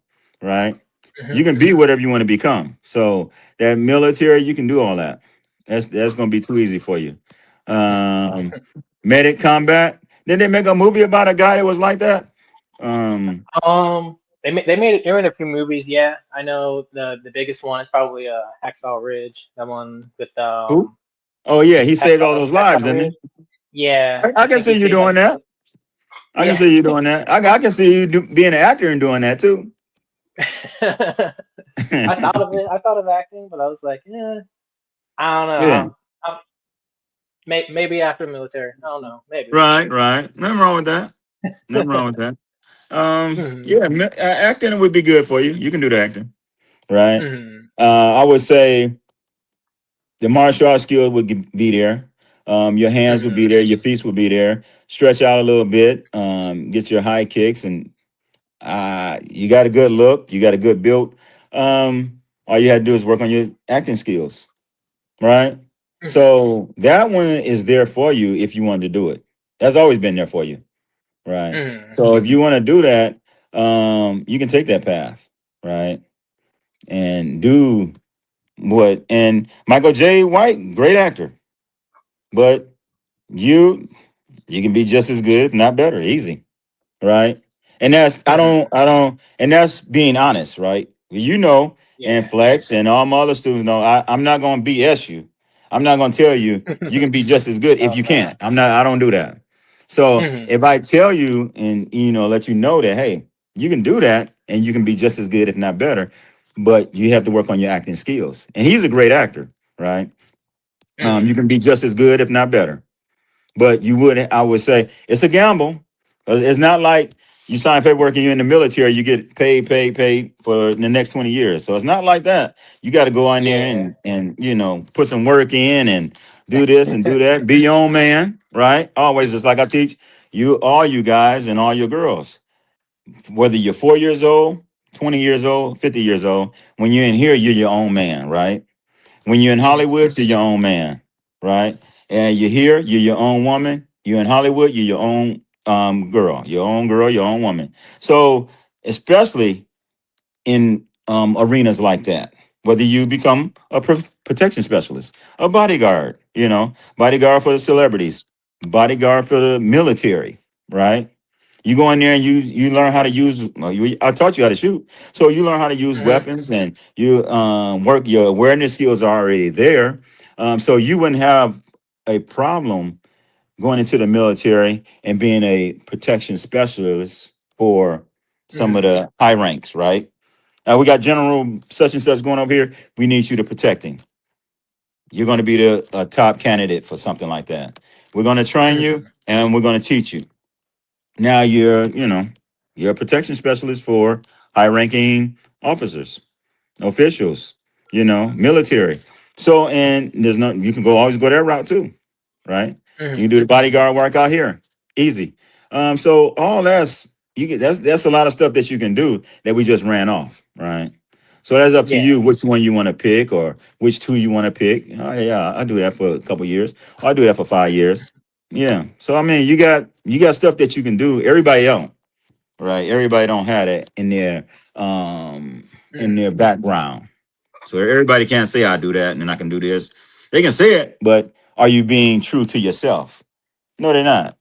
Right. Mhm. You can be whatever you want to become. So that military, you can do all that. That's gonna be too easy for you. Um Medic combat. Did they make a movie about a guy that was like that? Um They made a few movies. Yeah, I know the biggest one is probably Hacksaw Ridge. That one with who? Oh yeah, he saved all those lives, Hacksaw didn't Ridge. he? Yeah, I I can think he see you saved like doing that. I can yeah. see you doing that. I can see you being an actor and doing that too. I thought of it. I thought of acting, but I was like, yeah, I don't know. Yeah, Maybe after military. I don't know. Maybe. right. Nothing wrong with that. Nothing wrong with that. Mhm. Yeah, acting would be good for you. You can do the acting, right? Mhm. I would say the martial arts skills would be there. Your hands would be Mhm. there. Your feet would be there. Stretch out a little bit. Get your high kicks, and you got a good look. You got a good build. All you had to do is work on your acting skills, right? Mhm. So that one is there for you if you wanted to do it. That's always been there for you, right? Mhm. So if you want to do that, you can take that path, right? And do what. And Michael J. White, great actor, but you you can be just as good, if not better, easy, right? And that's Mhm. and that's being honest, right? And Yeah. Flex and all my other students know I'm not gonna BS you. I'm not gonna tell you you can be just as good if Oh you no. can't. I don't do that. So Mhm. if I tell you and let you know that hey, you can do that and you can be just as good, if not better, but you have to work on your acting skills. And he's a great actor, right? You Mhm. can be just as good, if not better. But I would say, it's a gamble. It's not like you sign paperwork and you're in the military, you get paid for the next 20 years. So it's not like that. You got to go in there Yeah. and put some work in and do this and do that. Be your own man, right? Always, just like I teach all you guys and all your girls, whether you're 4 years old, 20 years old, 50 years old, when you're in here, you're your own man, right? When you're in Mhm. Hollywood, you're your own man, right? And you're here, you're your own woman. You're in Hollywood, you're your own girl, your own woman. So, especially in arenas like that, whether you become a protection specialist, a bodyguard, bodyguard for the celebrities, bodyguard for the military, right? You go in there and you learn how to use. Well, I taught you how to shoot, so you learn how to use Mhm. weapons, and you work your awareness skills are already there. So you wouldn't have a problem going into the military and being a protection specialist for some of Mhm. the high ranks, right? We got General such and such going over here. We need you to protect him. You're going to be the top candidate for something like that. We're going to train you Mhm. and we're going to teach you. Now you're a protection specialist for high ranking officers, officials, military. So, and there's no, you can always go that route too, right? You can Mhm. do the bodyguard work out here, easy. So all that's a lot of stuff that you can do that we just ran off, right? So that's up to Yeah. you which one you want to pick or which two you want to pick. Oh yeah, I do that for a couple years. Or I do that for 5 years. Yeah. So I mean, you got stuff that you can do. Everybody don't, right? Everybody don't have that in their Mhm. background. So everybody can't say I do that and then I can do this. They can say it, but are you being true to yourself? No, they're not,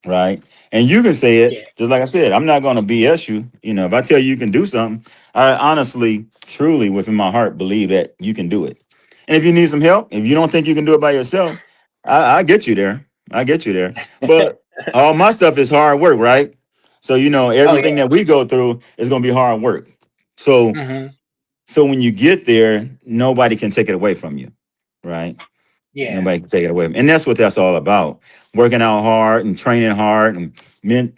right? And you can say it, Yeah. just like I said, I'm not going to BS you. If I tell you you can do something, I honestly, truly, within my heart, believe that you can do it. And if you need some help, if you don't think you can do it by yourself, I get you there. I get you there. But all my stuff is hard work, right? So Oh everything yeah. that we go through is going to be hard work. So Mhm. so when you get there, nobody can take it away from you, right? Yeah. Nobody can take it away. And that's what that's all about. Working out hard and training hard and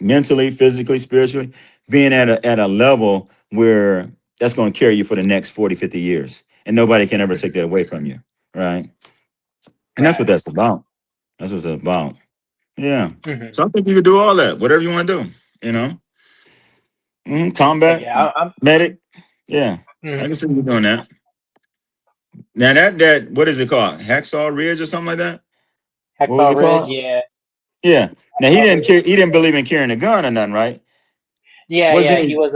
mentally, physically, spiritually, being at a level where that's going to carry you for the next 40, 50 years. And nobody can ever take Mhm. that away from you. Right. And that's what Right. that's about. That's what it's about. Yeah. Mhm. So I think you can do all that, whatever you want to do, you know? Heck Combat, yeah. I'm. medic. Yeah. I can Mhm. see you doing that. Now that what is it called? Hacksaw Ridge or something like that? What was Hacksaw it Ridge. called? Yeah. Yeah. Now he Hacksaw didn't Ridge. care. He didn't believe in carrying a gun or nothing, right? Yeah. Was Yeah. any He was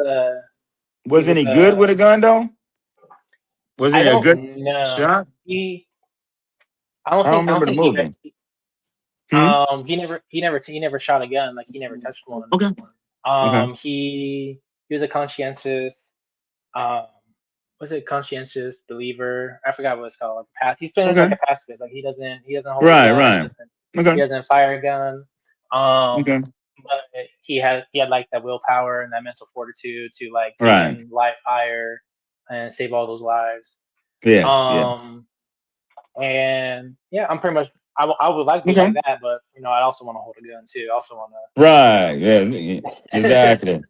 was any good a. with a gun though? Was I any a good don't know. shot? He. I don't I don't think. I don't remember the think he. movie. Hmm. He never shot a gun. Like he never touched one. Okay. Okay. He was a conscientious. Um, was it conscientious believer? I forgot what it's called. Like he's been like Okay. a pacifist. Like he doesn't hold a Right. gun. Right. He Okay. doesn't fire a gun. Okay. But he had like that willpower and that mental fortitude to like be Right. in live fire and save all those lives. Yes. Yes. Um, and yeah, I'm pretty much. I would like to be like Okay. that, but I also want to hold a gun too. I also want Right. Yeah. to, Exactly. give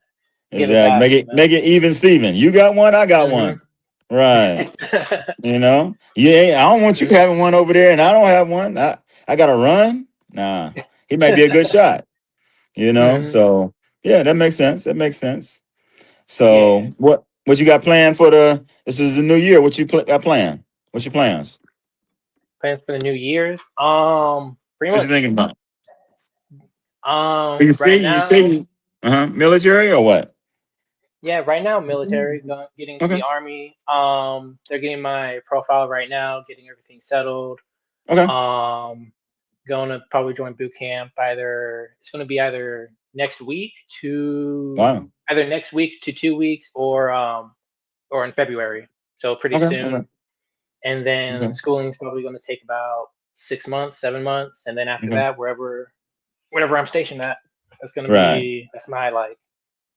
it Exactly. back. Make it even, Steven. You got one. I got Hmm. one. Right. Yeah, I don't want you having one over there, and I don't have one. I gotta run. Nah, he might be a good shot. Hmm. So yeah, that makes sense. That makes sense. Yeah. So what you got planned for this is the new year? What you got planned? What's your plans? Plans for the New Year's. Pretty What you much. thinking about? Right You now, see, military or what? yeah, right now, military, getting to the Okay, army. They're getting my profile right now, getting everything settled. okay, Um, Going to probably join boot camp. It's going to be wow, either next week to 2 weeks, or in February. So pretty okay, soon. okay, And then okay, schooling's probably going to take about 6 months, 7 months, and then after okay, that, wherever I'm stationed at, right, that's my like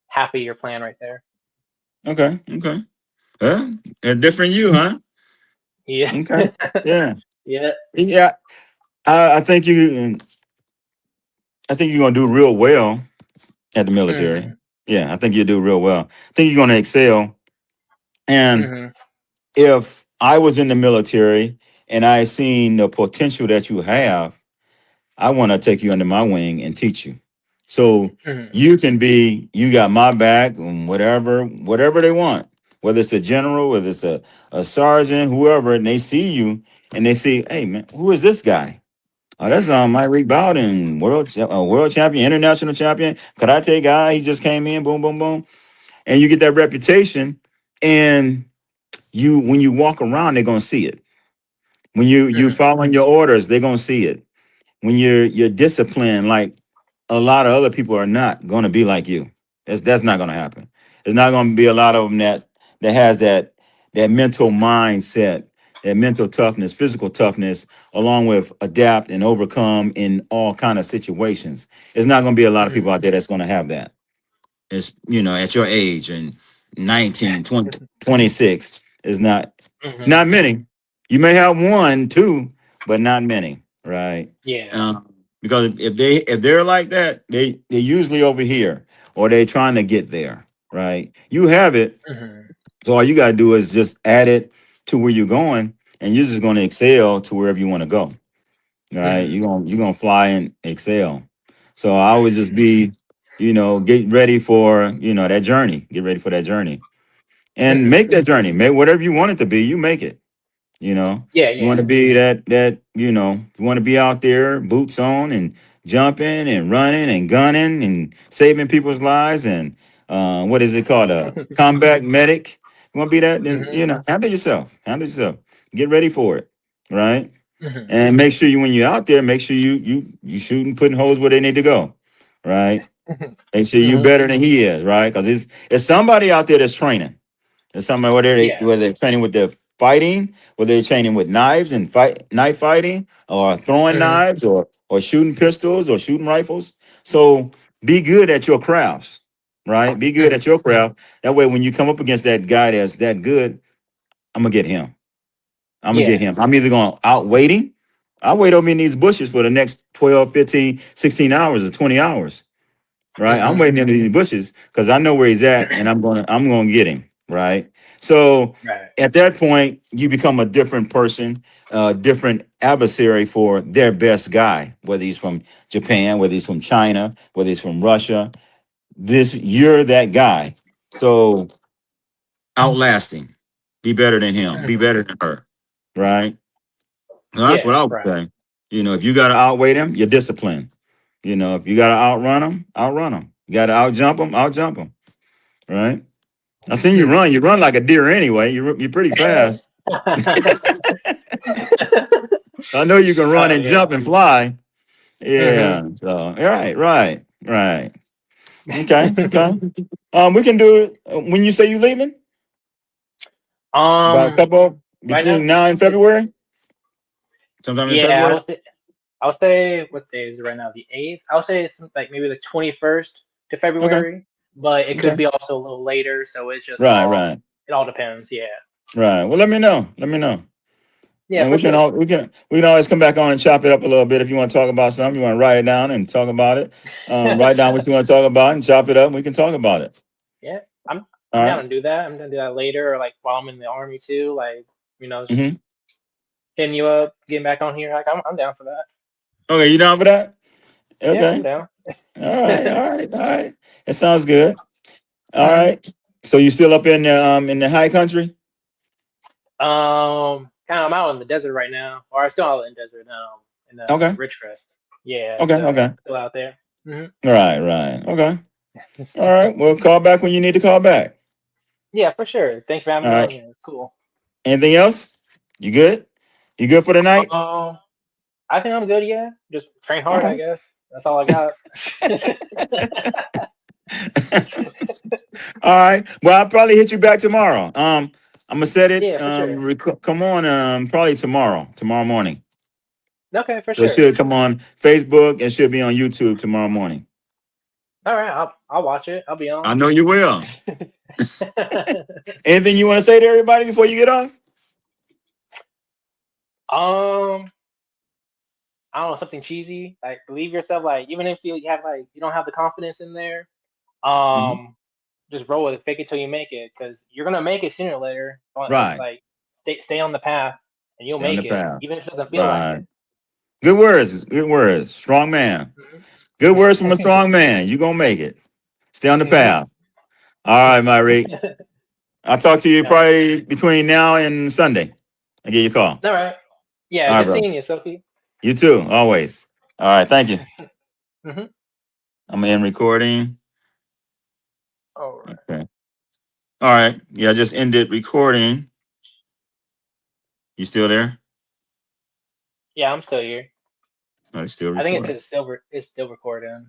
half a year plan right there. okay, okay. A different you, huh? Yeah. Okay, yeah, Yeah. yeah. I think I think you're gonna do real well at the military. Mhm. Yeah, I think you'll do real well. I think you're gonna excel. And Mhm. if I was in the military and I seen the potential that you have, I want to take you under my wing and teach you. So Mhm. you got my back and whatever they want, whether it's a general, whether it's a sergeant, whoever, and they see you and they see, hey man, who is this guy? Oh, that's Myree Bowden, world champion, international champion, karate guy. He just came in, boom, boom, boom, and you get that reputation. And when you walk around, they're gonna see it. When you Mhm. following your orders, they're gonna see it. When you're disciplined, like a lot of other people are not gonna be like you. That's not gonna happen. There's not gonna be a lot of them that has that mental mindset, that mental toughness, physical toughness, along with adapt and overcome in all kind of situations. There's not gonna be a lot of people Mhm. out there that's gonna have that. It's at your age and 19, 20, 26 is not Mhm. many. You may have one, two, but not many, right? Yeah. Because if they're like that, they're usually over here or they're trying to get there, right? You have it, Hmm. so all you gotta do is just add it to where you're going, and you're just gonna excel to wherever you want to go. Right? Hmm. You're gonna fly and excel. So I would just be, get ready for, that journey. Get ready for that journey. And Hmm. make that journey. Make whatever you want it to be, you make it. Yeah, You want yeah. to be you want to be out there, boots on and jumping and running and gunning and saving people's lives and what is it called? A combat medic. You want to be that? Then Hmm. handle yourself. Handle yourself. Get ready for it. Right? Hmm. And make sure you when you're out there, make sure you shooting, putting holes where they need to go. Right? Make sure you Hmm. better than he is, right? Because it's somebody out there that's training. There's somebody Yeah. whether they're training with their fighting, whether they're training with knives and knife fighting, or throwing Hmm. knives, or shooting pistols or shooting rifles. So be good at your crafts, right? Be good Hmm. at your craft. That way, when you come up against that guy that's that good, I'm gonna get him. I'm gonna get Yeah. him. I'm either gonna outwait him. I wait over in these bushes for the next 12, 15, 16 hours or 20 hours. Right. I'm Hmm. waiting in these bushes because I know where he's at and I'm gonna get him. Right. So Right. at that point, you become a different person, a different adversary for their best guy, whether he's from Japan, whether he's from China, whether he's from Russia. You're that guy. So outlasting. Be better than him. Be Hmm. better than her. Right. And that's what Yeah. I would Right. say. If you got to outweigh them, you're disciplined. If you got to outrun them, outrun them. You got to outjump them, outjump them. Right? I seen you run. You run like a deer anyway. You're pretty fast. I know you can run Oh and jump yeah. and fly. Hmm. Yeah. So right, right, right. Okay, okay. We can do it when you say you leaving. About a um. couple Right now, between now and it's February. Sometime in yeah. February. I'll say what day is it right now? The 8th. I'll say it's like maybe the 21st to Okay. February, but it could Okay. be also a little later. So it's just Right. all Right. it all depends. Yeah. Right. Well, let me know. Let me know. Yeah, And for sure. we can always come back on and chop it up a little bit if you want to talk about something. You want to write it down and talk about it. Write down what you want to talk about and chop it up. And we can talk about it. Yeah, I'm All I'm down right. to do that. I'm gonna do that later, or like while I'm in the army too. Like just Mm-hmm. hitting you up, getting back on here. Like I'm down for that. Okay, you down for that? Yeah, I'm Okay. down. All right. All right. All right. That sounds good. All Hmm. right. So you still up in the high country? Kind of I'm out in the desert right now, or I'm still out in the desert now in Okay. Ridgecrest. Yeah, Okay. Okay. still out there. Hmm. Right. Right. Okay. All right. Well, call back when you need to call back. Yeah, for sure. Thanks for having All me on right. here. It's cool. Anything else? You good? You good for the night? Um, I think I'm good. Yeah, just train All hard. I right. guess that's all I got. All right. Well, I'll probably hit you back tomorrow. I'm gonna set it. Yeah, for sure. Come on. Probably tomorrow morning. Okay, for So it sure. should come on Facebook and should be on YouTube tomorrow morning. All right, I'll watch it. I'll be I on. know you will. Anything you want to say to everybody before you get off? um, I don't know, something cheesy. Like believe yourself. Like even if you have like you don't have the confidence in there, Mhm. um, just roll with it. Fake it till you make it, because you're gonna make it sooner or later. Just Right. like stay on the path, and you'll Stay on the make it, path. even if it doesn't feel like Right. it. Good words. Good words. Strong man. Good words from a strong man. You gonna make it. Stay on the Hmm. path. All right, Myree. I'll talk to you All right. probably between now and Sunday. I'll give you a call. All right. Yeah, All right, good bro. seeing you, Sophie. You too, always. All right, thank you. Hmm. I'm in recording. All right. Okay. All right. Yeah, I just ended recording. You still there? Yeah, I'm still here. Oh, it's still I think it recording. says it's still recording.